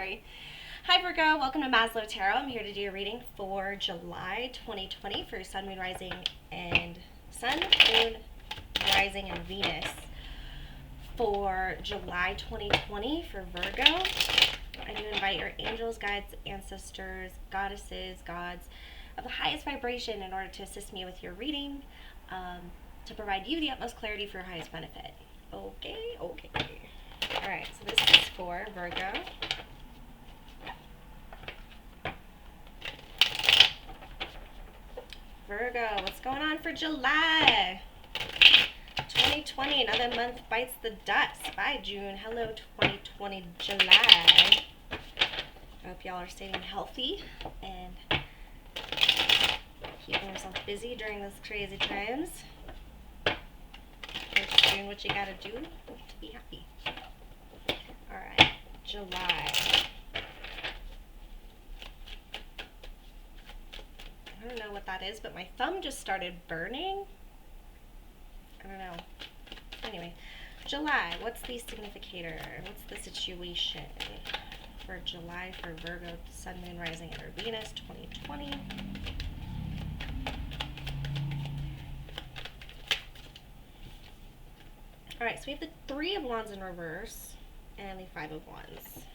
Sorry. Hi Virgo, welcome to Maslow Tarot. I'm here to do a reading for July 2020 for Sun, Moon, Rising, and Venus. For July 2020 for Virgo, I do invite your angels, guides, ancestors, goddesses, gods of the highest vibration in order to assist me with your reading, to provide you the utmost clarity for your highest benefit. Okay. Alright, so this is for Virgo. Virgo, what's going on for July 2020? Another month bites the dust. Bye, June. Hello, 2020 July. I hope y'all are staying healthy and keeping yourself busy during these crazy times. You're just doing what you gotta do to be happy. Alright, July. I don't know what that is, but my thumb just started burning. I don't know. Anyway, July, what's the significator? What's the situation for July for Virgo, Sun, Moon, Rising, and Venus 2020? Alright, so we have the Three of Wands in reverse and the Five of Wands.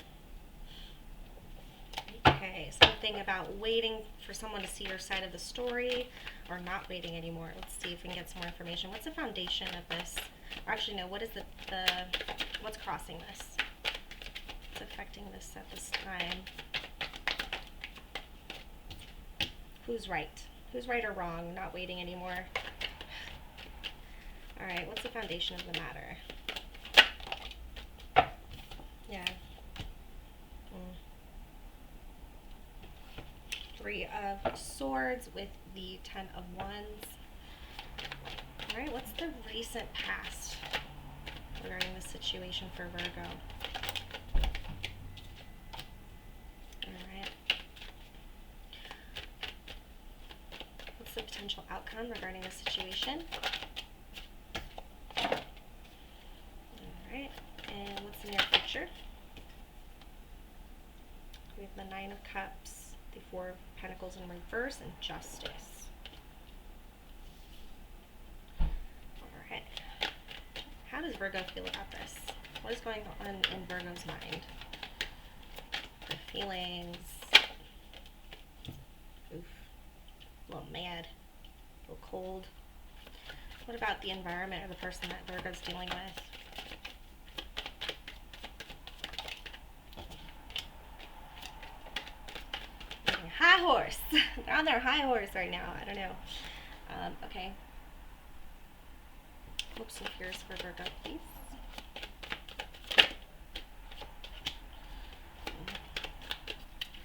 Okay, something about waiting for someone to see your side of the story or not waiting anymore. Let's see if we can get some more information. What's the foundation of this? Or actually, no, what is what's crossing this? What's affecting this at this time? Who's right? Who's right or wrong? Not waiting anymore. Alright, what's the foundation of the matter? Yeah. Three of Swords with the Ten of Wands. Alright, what's the recent past regarding this situation for Virgo? Alright. What's the potential outcome regarding this situation? Alright, and what's the near future? We have the Nine of Cups, the Four of Pentacles in reverse, and Justice. Alright. How does Virgo feel about this? What is going on in Virgo's mind? Their feelings. Oof. A little mad. A little cold. What about the environment or the person that Virgo's dealing with? High horse. They're on their high horse right now. I don't know. Okay. Hopes and fears for Virgo, please.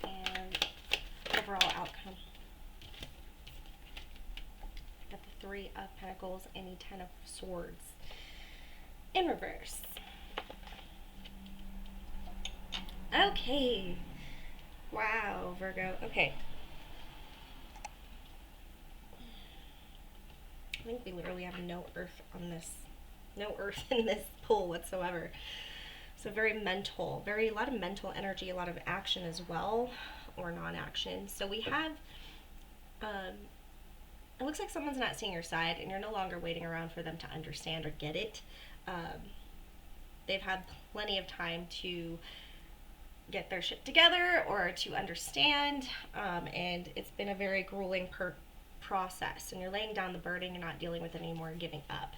And overall outcome. Got the Three of Pentacles and the Ten of Swords in reverse. Okay. Wow, Virgo. Okay. I think we literally have no earth in this pull whatsoever. So very mental, a lot of mental energy, a lot of action as well, or non-action. So we have, it looks like someone's not seeing your side and you're no longer waiting around for them to understand or get it. They've had plenty of time to get their shit together or to understand, and it's been a very grueling process, and you're laying down the burden, you're not dealing with it anymore and giving up.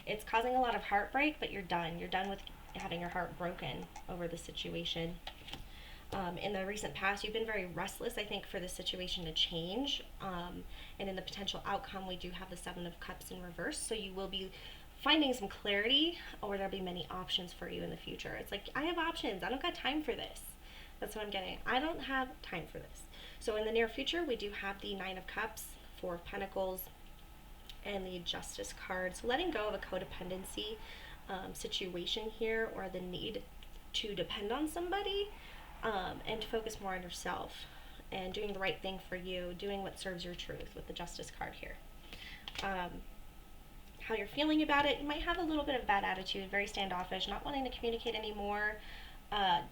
It's causing a lot of heartbreak, but you're done with having your heart broken over the situation. In the recent past, you've been very restless, I think, for the situation to change, and in the potential outcome, we do have the Seven of Cups in reverse, so you will be finding some clarity, or there'll be many options for you in the future. It's like, I have options, I don't got time for this. That's what I'm getting. I don't have time for this. So in the near future, we do have the Nine of Cups, Four of Pentacles, and the Justice card. So letting go of a codependency situation here, or the need to depend on somebody, and to focus more on yourself and doing the right thing for you, doing what serves your truth with the Justice card here. How you're feeling about it, you might have a little bit of bad attitude, very standoffish, not wanting to communicate anymore.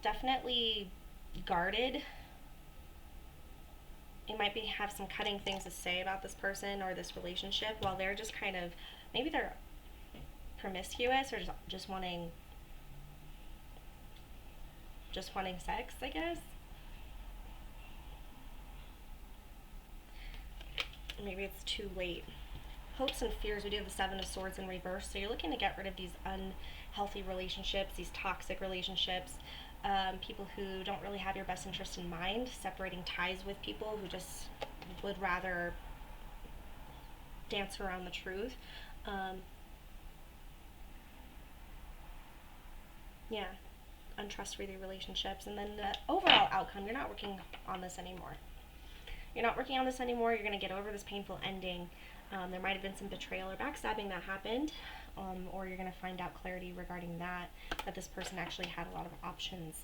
Definitely guarded. You might have some cutting things to say about this person or this relationship, while they're just kind of, maybe they're promiscuous or just wanting sex, I guess. Maybe it's too late. Hopes and fears, we do have the Seven of Swords in reverse, so you're looking to get rid of these unhealthy relationships, these toxic relationships, people who don't really have your best interest in mind, separating ties with people who just would rather dance around the truth. Yeah, untrustworthy relationships. And then the overall outcome, you're not working on this anymore. You're not working on this anymore. You're going to get over this painful ending. There might have been some betrayal or backstabbing that happened, or you're going to find out clarity regarding that this person actually had a lot of options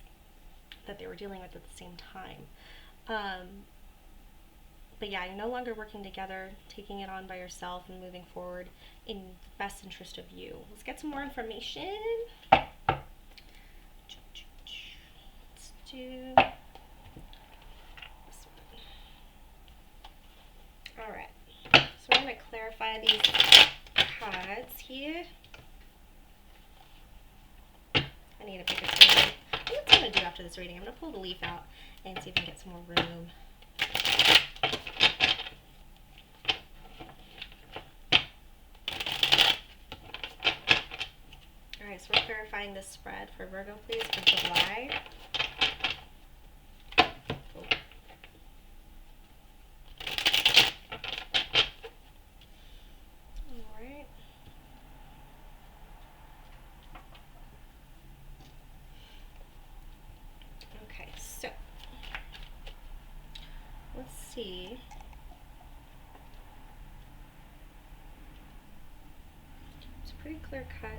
that they were dealing with at the same time. But yeah, you're no longer working together, taking it on by yourself and moving forward in the best interest of you. Let's get some more information. Let's do this one. Alright, so we're going to clarify these cards here. I need a bigger table. What I'm going to do after this reading, I'm going to pull the leaf out and see if I can get some more room. Alright, so we're clarifying this spread for Virgo, please, for July. Alright. Okay, so let's see. It's pretty clear cut.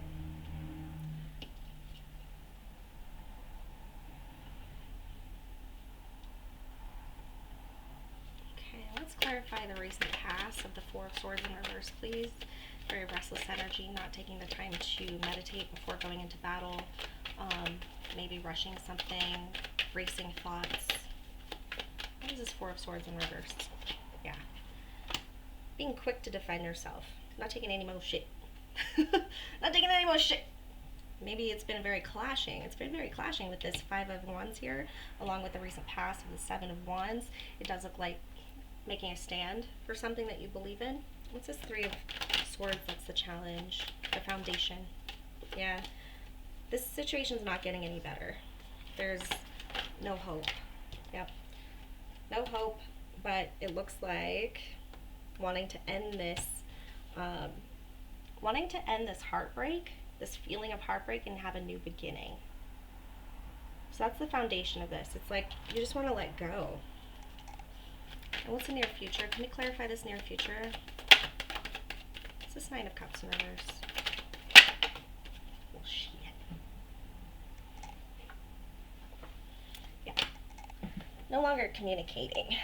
Okay, let's clarify the recent past of the Four of Swords in reverse, please. Very restless energy, not taking the time to meditate before going into battle, maybe rushing something, racing thoughts. What is this Four of Swords in reverse? Yeah. Being quick to defend yourself, not taking any more shit. Not taking any more shit. Maybe it's been very clashing. It's been very clashing with this Five of Wands here, along with the recent past of the Seven of Wands. It does look like making a stand for something that you believe in. What's this Three of Swords? That's the challenge, the foundation. Yeah, this situation's not getting any better. There's no hope. Yep, no hope, but it looks like wanting to end this heartbreak, this feeling of heartbreak, and have a new beginning. So that's the foundation of this. It's like you just want to let go. And what's the near future? Can we clarify this near future? What's this Nine of Cups in reverse? Well, shit. Yeah. No longer communicating.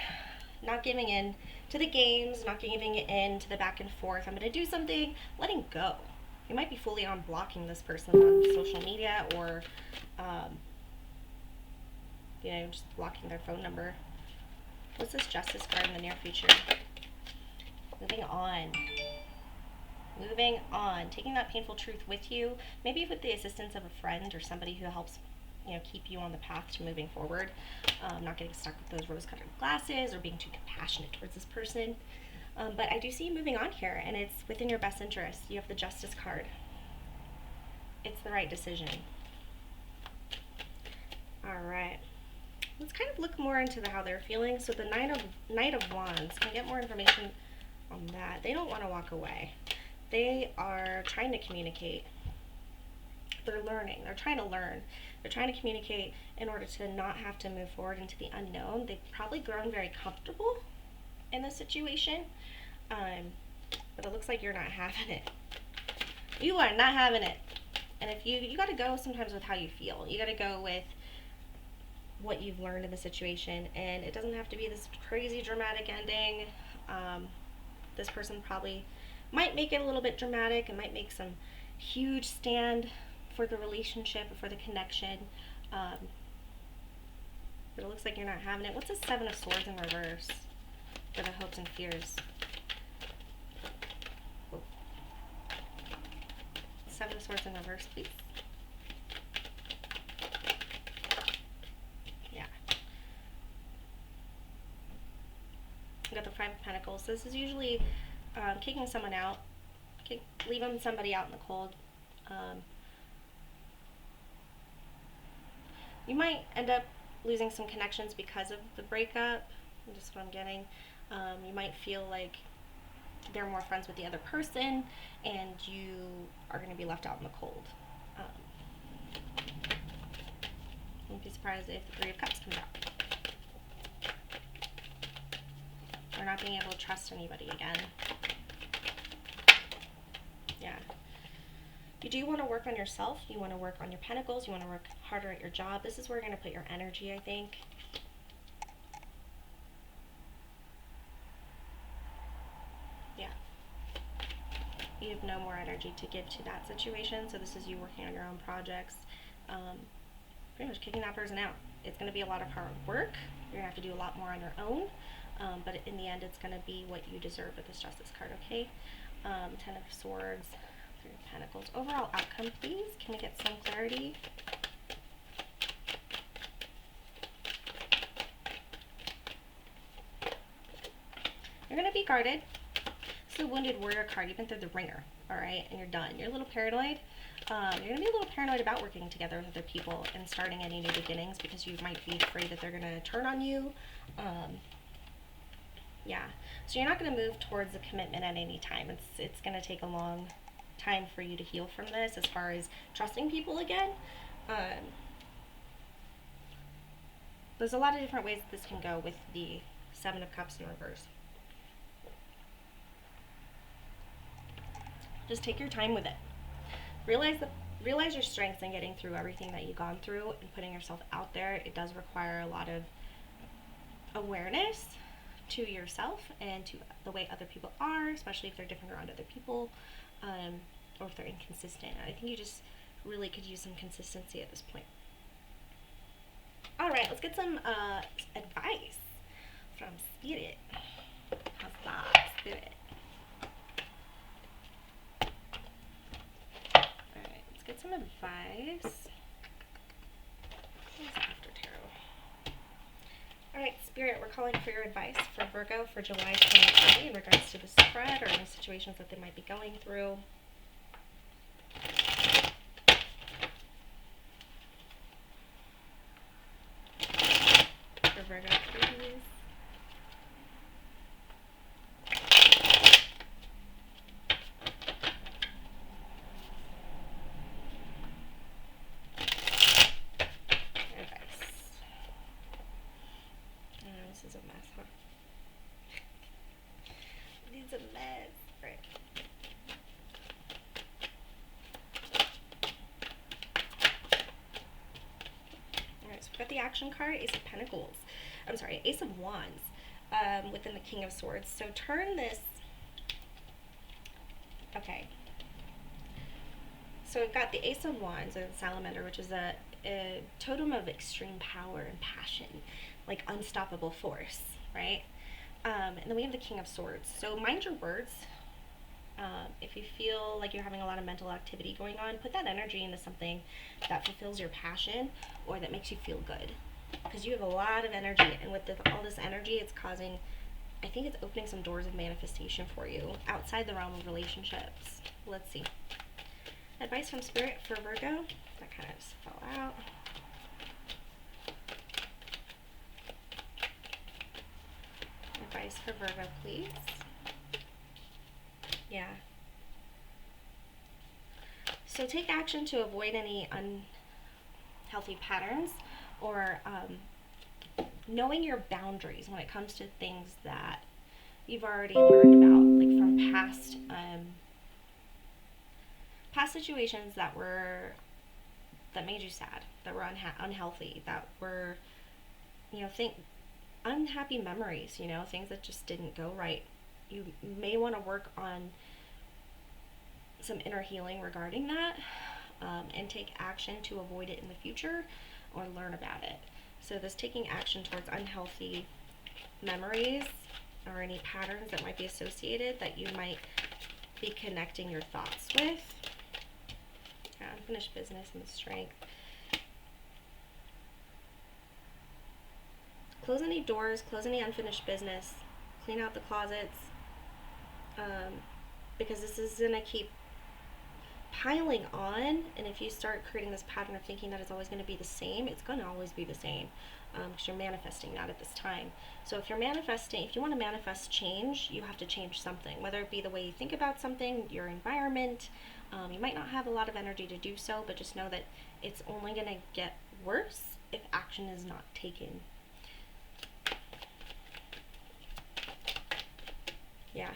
Not giving in to the games, not giving in to the back and forth. I'm going to do something, letting go. You might be fully on blocking this person on social media, or, just blocking their phone number. What's this Justice card in the near future? Moving on. Moving on. Taking that painful truth with you, maybe with the assistance of a friend or somebody who helps keep you on the path to moving forward. Not getting stuck with those rose-colored glasses or being too compassionate towards this person. But I do see you moving on here, and it's within your best interest. You have the Justice card. It's the right decision. Alright. Let's kind of look more into how they're feeling. So the Knight of Wands, can get more information on that. They don't want to walk away. They are trying to communicate. They're learning. They're trying to learn. They're trying to communicate in order to not have to move forward into the unknown. They've probably grown very comfortable in this situation, but it looks like you're not having it. You are not having it. And if you got to go sometimes with how you feel. You got to go with what you've learned in the situation, and it doesn't have to be this crazy dramatic ending. This person probably might make it a little bit dramatic and might make some huge stand for the relationship or for the connection. But it looks like you're not having it. What's the Seven of Swords in reverse for the hopes and fears? Oh. Seven of Swords in reverse, please. Yeah. You got the Five of Pentacles. This is usually kicking someone out, leaving somebody out in the cold. You might end up losing some connections because of the breakup. Just what I'm getting. You might feel like they're more friends with the other person, and you are going to be left out in the cold. Wouldn't be surprised if the Three of Cups comes out. Or not being able to trust anybody again. Yeah. You do want to work on yourself. You want to work on your pentacles. You want to work harder at your job. This is where you're going to put your energy, I think. Yeah. You have no more energy to give to that situation. So this is you working on your own projects. Pretty much kicking that person out. It's going to be a lot of hard work. You're going to have to do a lot more on your own. But in the end, it's going to be what you deserve with this Justice card, okay? Ten of Swords. Three of Pentacles. Overall outcome, please. Can we get some clarity? You're going to be guarded. This is a Wounded Warrior card. You've been through the ringer, all right? And you're done. You're a little paranoid. You're going to be a little paranoid about working together with other people and starting any new beginnings because you might be afraid that they're going to turn on you. Yeah. So you're not going to move towards a commitment at any time. It's going to take a long time for you to heal from this as far as trusting people again. There's a lot of different ways that this can go with the Seven of Cups in reverse. Just take your time with it. Realize your strengths in getting through everything that you've gone through and putting yourself out there. It does require a lot of awareness to yourself and to the way other people are, especially if they're different around other people, or if they're inconsistent. I think you just really could use some consistency at this point. All right, let's get some advice from Spirit. How's that, Spirit? All right, let's get some advice. After tarot. All right, Spirit, we're calling for your advice for Virgo for July 2020 in regards to the spread or any situations that they might be going through. For Virgo, please. This is a mess, huh? It's a mess. Right. Alright, so we've got the action card, Ace of Pentacles. I'm sorry, Ace of Wands within the King of Swords. So turn this... Okay. So we've got the Ace of Wands and Salamander, which is a totem of extreme power and passion, like unstoppable force, right? And then we have the King of Swords. So mind your words. If you feel like you're having a lot of mental activity going on, put that energy into something that fulfills your passion or that makes you feel good. Because you have a lot of energy, and with all this energy, it's causing, I think it's opening some doors of manifestation for you outside the realm of relationships. Let's see. Advice from Spirit for Virgo. That kind of just fell out. Advice for Virgo, please. Yeah. So take action to avoid any unhealthy patterns, or knowing your boundaries when it comes to things that you've already learned about, like from past situations that made you sad, that were unhealthy, that were, unhappy memories, things that just didn't go right. You may want to work on some inner healing regarding that, and take action to avoid it in the future or learn about it. So this taking action towards unhealthy memories or any patterns that might be associated that you might be connecting your thoughts with. Yeah, unfinished business and strength. Close any doors, close any unfinished business, clean out the closets, because this is going to keep piling on, and if you start creating this pattern of thinking that it's always going to be the same, it's going to always be the same, because you're manifesting that at this time. So if you want to manifest change, you have to change something, whether it be the way you think about something, your environment. You might not have a lot of energy to do so, but just know that it's only going to get worse if action is not taken. Yeah,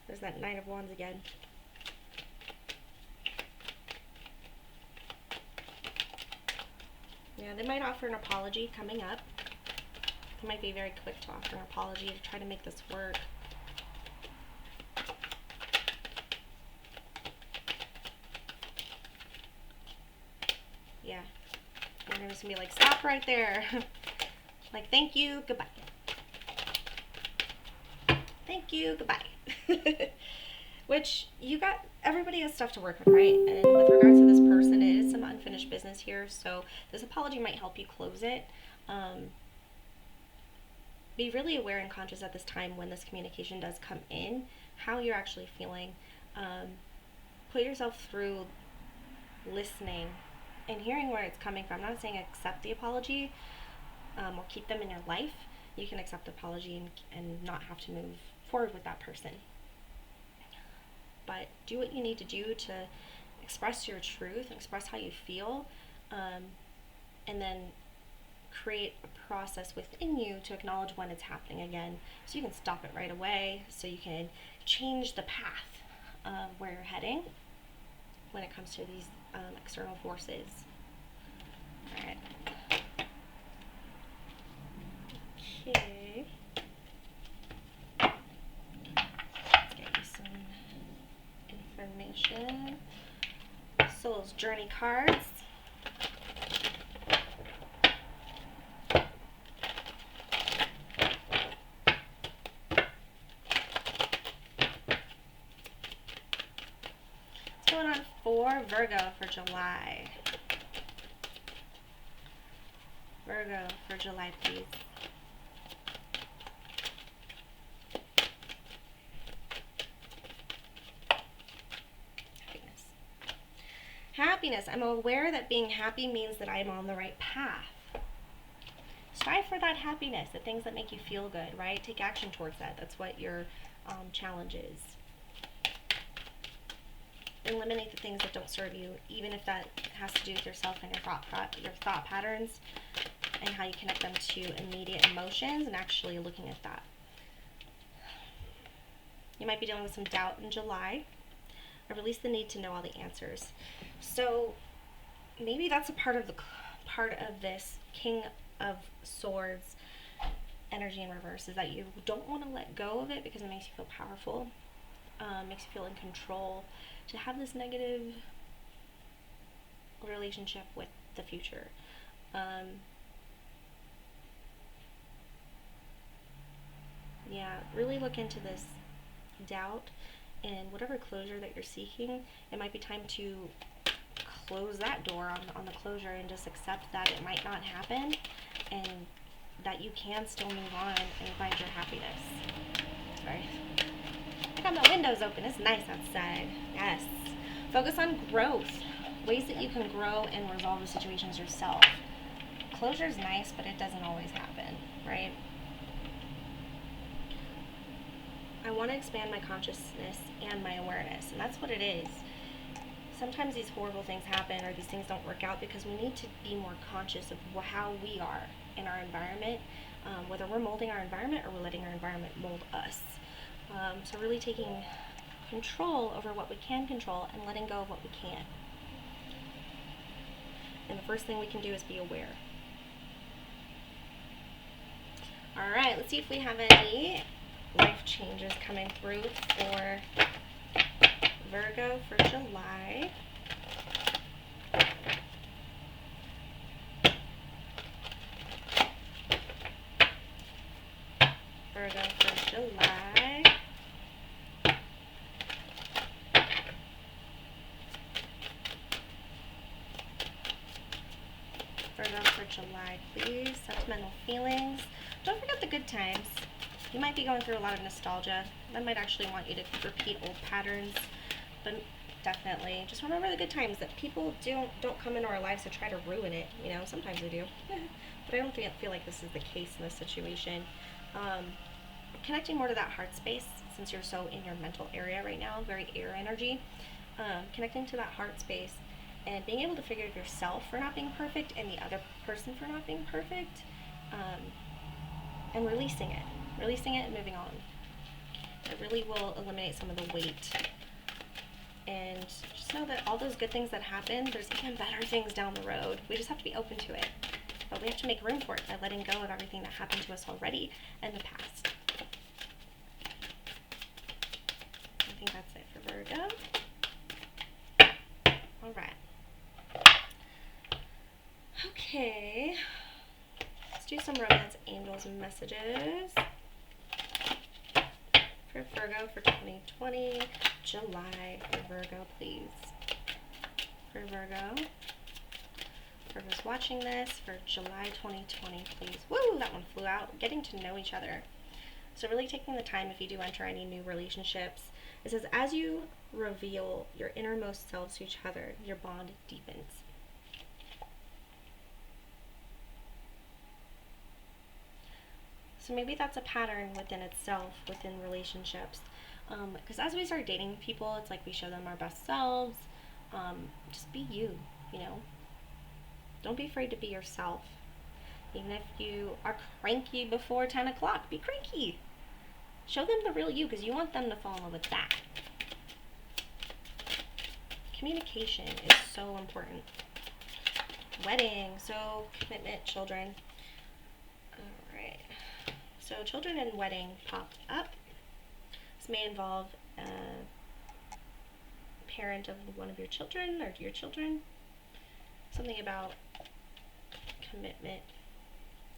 there's that Nine of Wands again. Yeah, they might offer an apology coming up. They might be very quick to offer an apology to try to make this work. Yeah, and they're just gonna be like, stop right there. Like, thank you, goodbye. Thank you, goodbye. Which, everybody has stuff to work with, right? And with regards to this person, it is some unfinished business here, so this apology might help you close it. Be really aware and conscious at this time when this communication does come in, how you're actually feeling. Put yourself through listening and hearing where it's coming from. I'm not saying accept the apology or keep them in your life. You can accept the apology and not have to move forward with that person. But do what you need to do to express your truth, express how you feel, and then create a process within you to acknowledge when it's happening again, so you can stop it right away, so you can change the path of where you're heading when it comes to these external forces. All right. Okay. Let's get you some information. Soul's Journey cards. What's going on for Virgo for July? Virgo for July, please. Happiness. I'm aware that being happy means that I'm on the right path. Strive for that happiness, the things that make you feel good, right? Take action towards that. That's what your challenge is. Eliminate the things that don't serve you, even if that has to do with yourself and your thought patterns and how you connect them to immediate emotions, and actually looking at that. You might be dealing with some doubt in July. Or release the need to know all the answers. So maybe that's a part of this King of Swords energy in reverse, is that you don't want to let go of it because it makes you feel powerful, makes you feel in control, to have this negative relationship with the future. Yeah, really look into this doubt and whatever closure that you're seeking. It might be time to close that door on the closure and just accept that it might not happen, and that you can still move on and find your happiness. Sorry. I got my windows open. It's nice outside. Yes. Focus on growth. Ways that you can grow and resolve the situations yourself. Closure is nice, but it doesn't always happen, right? I want to expand my consciousness and my awareness, and that's what it is. Sometimes these horrible things happen, or these things don't work out, because we need to be more conscious of how we are in our environment, whether we're molding our environment or we're letting our environment mold us. So really taking control over what we can control and letting go of what we can't. And the first thing we can do is be aware. All right, let's see if we have any life changes coming through for Virgo for July. Virgo for July. Virgo for July, please. Sentimental feelings. Don't forget the good times. You might be going through a lot of nostalgia. That might actually want you to repeat old patterns, but definitely just remember the good times. That people don't come into our lives to try to ruin it. You know, sometimes they do, but I don't feel like this is the case in this situation. Connecting more to that heart space, since you're so in your mental area right now, very air energy. Connecting to that heart space and being able to figure out yourself for not being perfect and the other person for not being perfect, and releasing it and moving on. It really will eliminate some of the weight. And just know that all those good things that happen, there's even better things down the road. We just have to be open to it. But we have to make room for it by letting go of everything that happened to us already in the past. I think that's it for Virgo. Alright. Okay. Let's do some romance angels messages for Virgo for 2020. July for Virgo, please. For Virgo. Virgo's watching this for July 2020, please. Woo! That one flew out. Getting to know each other. So really taking the time if you do enter any new relationships. It says, as you reveal your innermost selves to each other, your bond deepens. So maybe that's a pattern within itself, within relationships. Because as we start dating people, it's like we show them our best selves. Just be you, you know. Don't be afraid to be yourself. Even if you are cranky before 10 o'clock, be cranky. Show them the real you, because you want them to fall in love with that. Communication is so important. Wedding, so commitment, children. Alright. So children and wedding popped up. This may involve a parent of one of your children or your children. Something about commitment.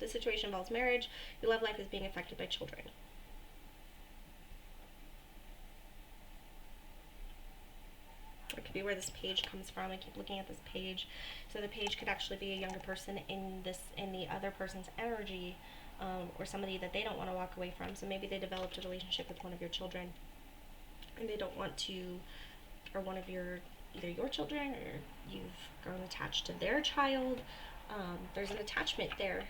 The situation involves marriage. Your love life is being affected by children. It could be where this page comes from. I keep looking at this page. So the page could actually be a younger person in the other person's energy, or somebody that they don't want to walk away from. So maybe they developed a relationship with one of your children, and they don't want to, or one of your, either your children or you've grown attached to their child. There's an attachment there.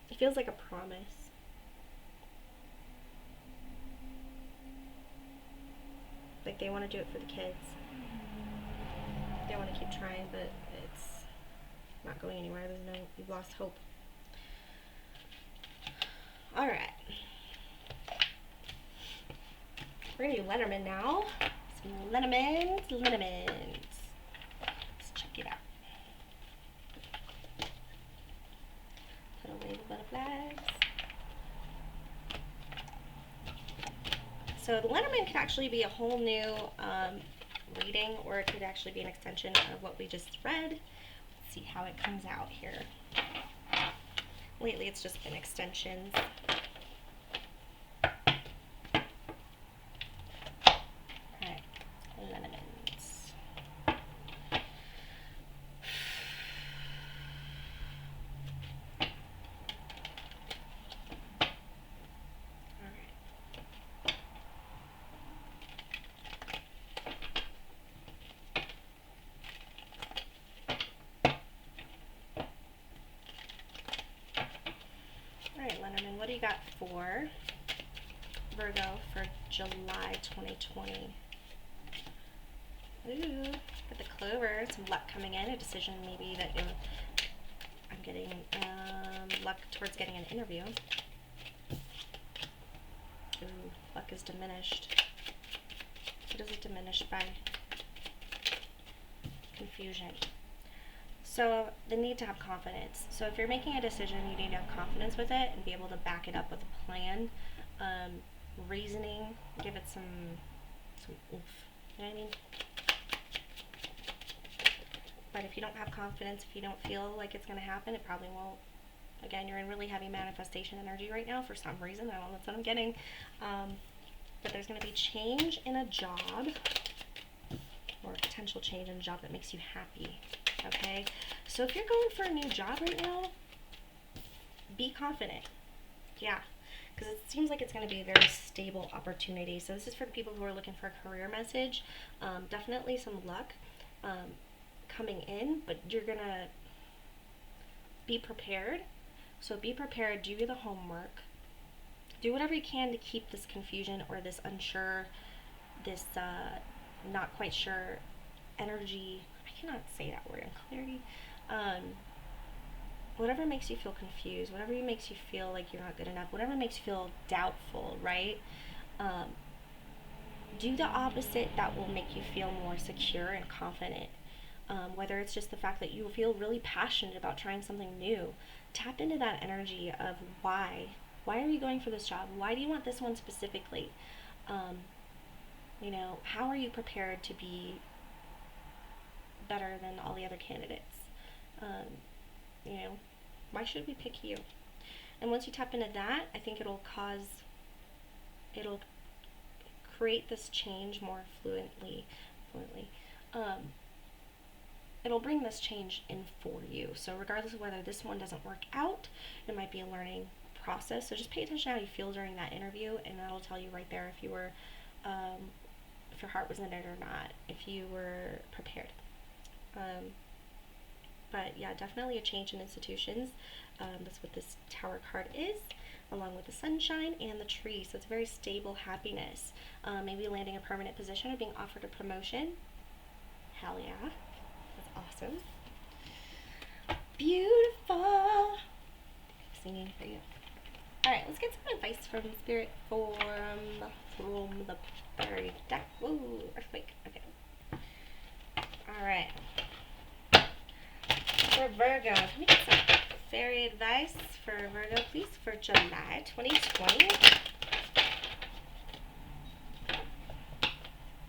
It feels like a promise. Like they want to do it for the kids. They want to keep trying, but it's not going anywhere. You've lost hope. Alright. We're going to do Letterman now. Some Lettermans. Let's check it out. Put away the butterflies. So the Letterman could actually be a whole new reading, or it could actually be an extension of what we just read. Let's see how it comes out here. Lately it's just been extensions. Alright, Lettermans. Alright, Letterman, what do you got for Virgo for July 2020? Ooh, got the clover, some luck coming in, a decision maybe that I'm getting luck towards getting an interview. Ooh, luck is diminished. What is it diminished by? Confusion. So the need to have confidence. So if you're making a decision, you need to have confidence with it and be able to back it up with a plan, reasoning, give it some oomph. You know what I mean? But if you don't have confidence, if you don't feel like it's going to happen, it probably won't Again, you're in really heavy manifestation energy right now for some reason. I don't know, that's what I'm getting. But there's going to be change in a job, or potential change in a job that makes you happy. Okay? So if you're going for a new job right now, be confident. Yeah. Because it seems like it's going to be a very stable opportunity. So this is for the people who are looking for a career message. Definitely some luck coming in, but you're going to be prepared. So be prepared, do the homework, do whatever you can to keep this confusion or this unsure, this not quite sure energy. I cannot say that word in clarity. Whatever makes you feel confused, whatever makes you feel like you're not good enough, whatever makes you feel doubtful, right? Do the opposite that will make you feel more secure and confident. Whether it's just the fact that you feel really passionate about trying something new, tap into that energy of why. Why are you going for this job? Why do you want this one specifically? How are you prepared to be better than all the other candidates? Why should we pick you? And once you tap into that, I think it'll create this change more fluently. It'll bring this change in for you. So regardless of whether this one doesn't work out, it might be a learning process. So just pay attention to how you feel during that interview, and that'll tell you right there if you were, if your heart was in it or not, if you were prepared. But yeah, definitely a change in institutions. That's what this Tower card is, along with the sunshine and the tree. So it's very stable happiness. Maybe landing a permanent position or being offered a promotion. Hell yeah. That's awesome. Beautiful. Singing for you. Alright, let's get some advice from Spirit from the fairy deck. Woo, earthquake. Okay. Alright. For Virgo, can we get some fairy advice for Virgo, please, for July 2020?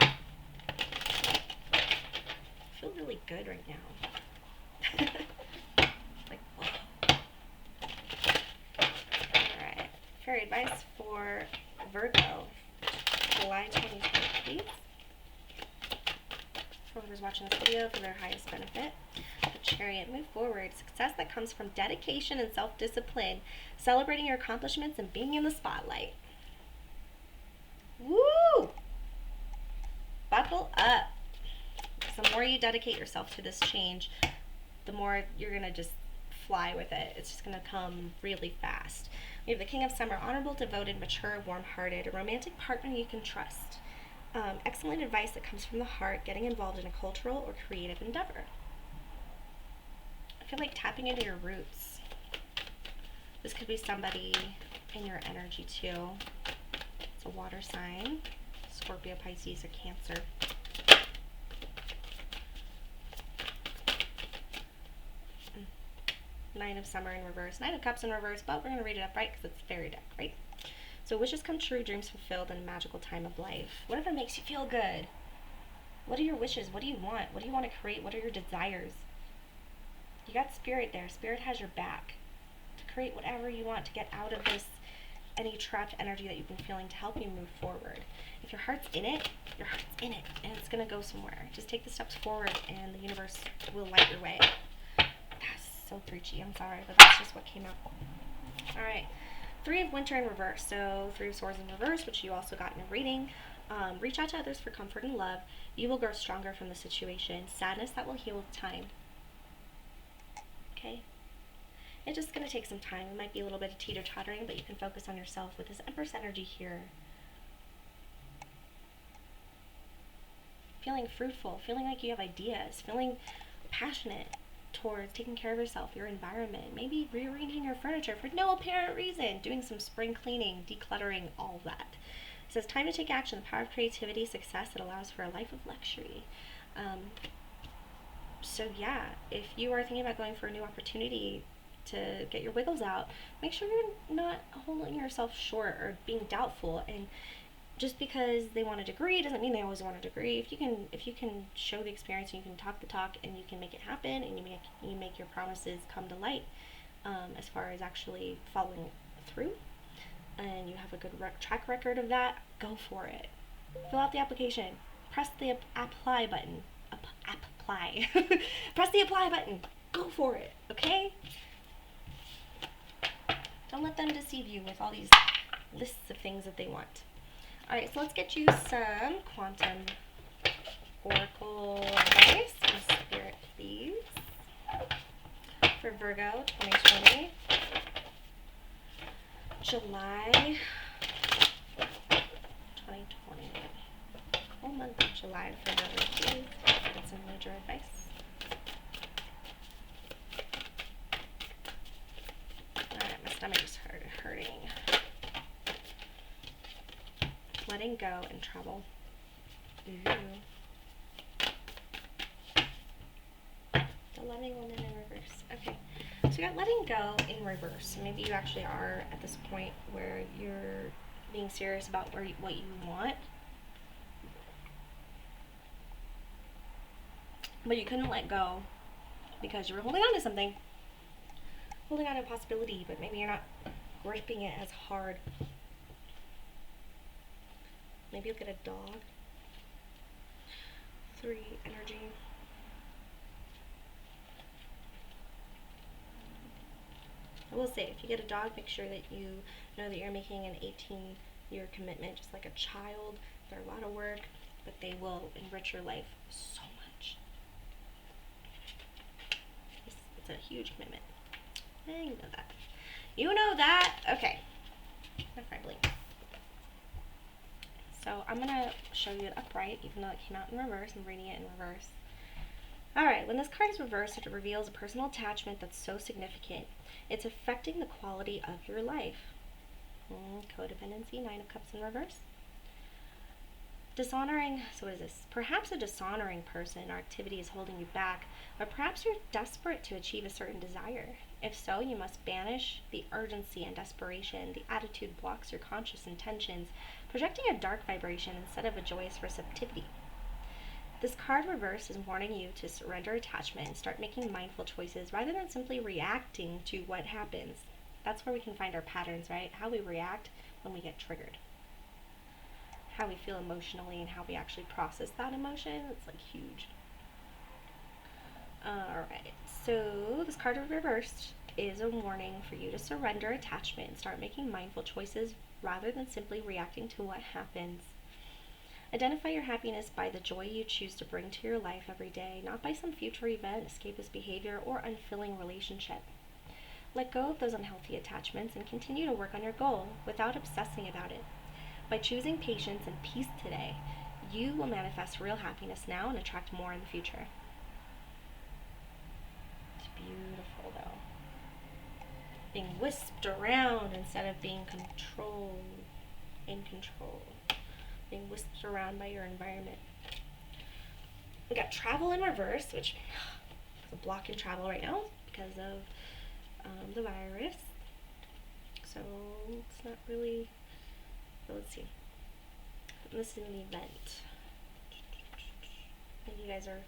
I feel really good right now. Like, whoa. Alright. Fairy advice for Virgo, July 2020, please. For whoever's watching this video, for their highest benefit. Chariot, move forward. Success that comes from dedication and self-discipline, celebrating your accomplishments and being in the spotlight. Woo! Buckle up. The more you dedicate yourself to this change, the more you're going to just fly with it. It's just going to come really fast. We have the King of Summer, honorable, devoted, mature, warm-hearted, a romantic partner you can trust. Excellent advice that comes from the heart, getting involved in a cultural or creative endeavor. I feel like tapping into your roots. This could be somebody in your energy too. It's a water sign, Scorpio, Pisces, or Cancer. Nine of Summer in reverse, Nine of Cups in reverse, but we're going to read it upright because it's fairy deck, right? So wishes come true, dreams fulfilled, and a magical time of life. Whatever makes you feel good. What are your wishes? What do you want? What do you want to create? What are your desires? You got Spirit there. Spirit has your back to create whatever you want to get out of this, any trapped energy that you've been feeling, to help you move forward. If your heart's in it, your heart's in it, and it's going to go somewhere. Just take the steps forward, and the universe will light your way. That's so preachy. I'm sorry, but that's just what came out. All right. Three of Winter in reverse. So Three of Swords in reverse, which you also got in your reading. Reach out to others for comfort and love. You will grow stronger from the situation. Sadness that will heal with time. Okay? It's just going to take some time. It might be a little bit of teeter-tottering, but you can focus on yourself with this Empress energy here. Feeling fruitful, feeling like you have ideas, feeling passionate towards taking care of yourself, your environment, maybe rearranging your furniture for no apparent reason, doing some spring cleaning, decluttering, all of that. It says, time to take action, the power of creativity, success that allows for a life of luxury. So yeah, if you are thinking about going for a new opportunity to get your wiggles out, make sure you're not holding yourself short or being doubtful. And just because they want a degree doesn't mean they always want a degree. If you can show the experience and you can talk the talk and you can make it happen and you make your promises come to light, as far as actually following through, and you have a good track record of that, go for it. Fill out the application. Press the apply button. Apply. Press the apply button. Go for it, okay? Don't let them deceive you with all these lists of things that they want. Alright, so let's get you some quantum oracle advice from Spirit, please. For Virgo 2020. July 2020. Whole month of July for Virgo, please. Get some major advice. Alright, my stomach is hurting. Letting go and travel. Ooh. The loving woman in reverse. Okay. So you got letting go in reverse. Maybe you actually are at this point where you're being serious about what you want. But you couldn't let go because you were holding on to something. Holding on to a possibility, but maybe you're not gripping it as hard. Maybe you'll get a dog. 3 energy. I will say, if you get a dog, make sure that you know that you're making an 18-year commitment, just like a child. They're a lot of work, but they will enrich your life so much. It's a huge commitment. And you know that. You know that? Okay. Not friendly. So I'm going to show you it upright, even though it came out in reverse. I'm reading it in reverse. Alright, when this card is reversed, it reveals a personal attachment that's so significant. It's affecting the quality of your life. Codependency, 9 of Cups in reverse. Dishonoring, so what is this? Perhaps a dishonoring person or activity is holding you back, or perhaps you're desperate to achieve a certain desire. If so, you must banish the urgency and desperation. The attitude blocks your conscious intentions, projecting a dark vibration instead of a joyous receptivity. This card reverse is warning you to surrender attachment and start making mindful choices rather than simply reacting to what happens. That's where we can find our patterns, right? How we react when we get triggered. How we feel emotionally and how we actually process that emotion. It's like huge. Alright, so this card reversed is a warning for you to surrender attachment and start making mindful choices rather than simply reacting to what happens. Identify your happiness by the joy you choose to bring to your life every day, not by some future event, escapist behavior, or unfilling relationship. Let go of those unhealthy attachments and continue to work on your goal without obsessing about it. By choosing patience and peace today, you will manifest real happiness now and attract more in the future. It's beautiful, though. Being whisked around instead of being in control. Being whisked around by your environment. We got travel in reverse, which is a block in travel right now because of the virus. So it's not really. But let's see. This is an event. And you guys are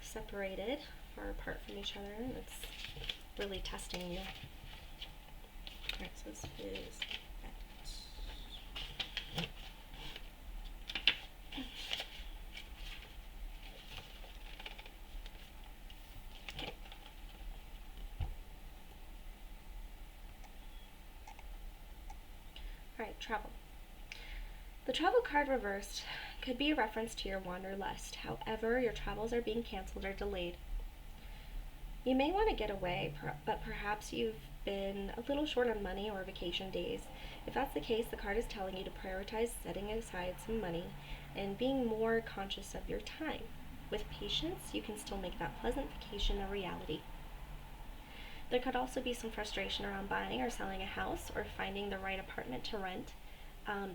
separated, far apart from each other, and it's really testing you. Alright, so this is Alright, travel. The travel card reversed could be a reference to your wanderlust. However, your travels are being canceled or delayed. You may want to get away, but perhaps you've been a little short on money or vacation days. If that's the case, the card is telling you to prioritize setting aside some money and being more conscious of your time. With patience, you can still make that pleasant vacation a reality. There could also be some frustration around buying or selling a house or finding the right apartment to rent.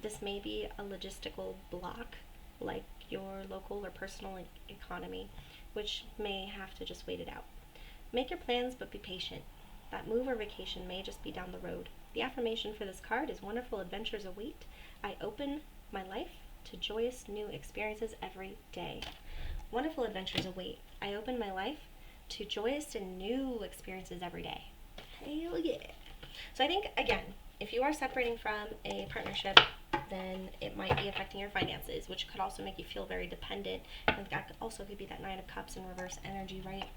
This may be a logistical block, like your local or personal economy, which may have to just wait it out. Make your plans, but be patient. That move or vacation may just be down the road. The affirmation for this card is wonderful adventures await. I open my life to joyous new experiences every day. Wonderful adventures await. I open my life to joyous and new experiences every day. Hell yeah. So I think, again, if you are separating from a partnership, then it might be affecting your finances, which could also make you feel very dependent. And that also could be that Nine of Cups in reverse energy, right?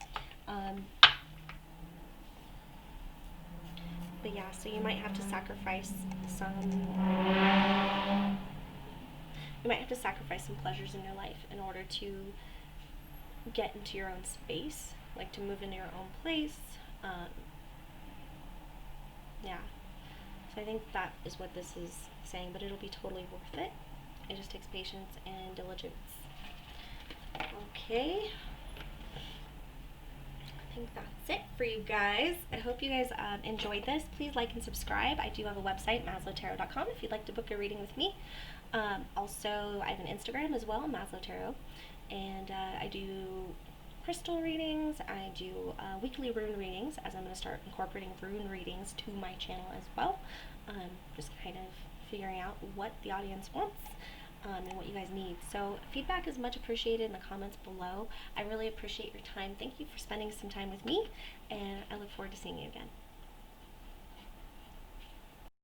But yeah, so you might have to sacrifice some pleasures in your life in order to get into your own space, like to move into your own place. Yeah. So I think that is what this is saying, but it'll be totally worth it. It just takes patience and diligence. Okay. I think that's it for you guys. I hope you guys enjoyed this. Please like and subscribe. I do have a website, maslowtarot.com, if you'd like to book a reading with me. Also, I have an Instagram as well, Maslow Tarot, and I do crystal readings. I do weekly rune readings, as I'm going to start incorporating rune readings to my channel as well. Just kind of figuring out what the audience wants and what you guys need. So feedback is much appreciated in the comments below. I really appreciate your time. Thank you for spending some time with me, and I look forward to seeing you again.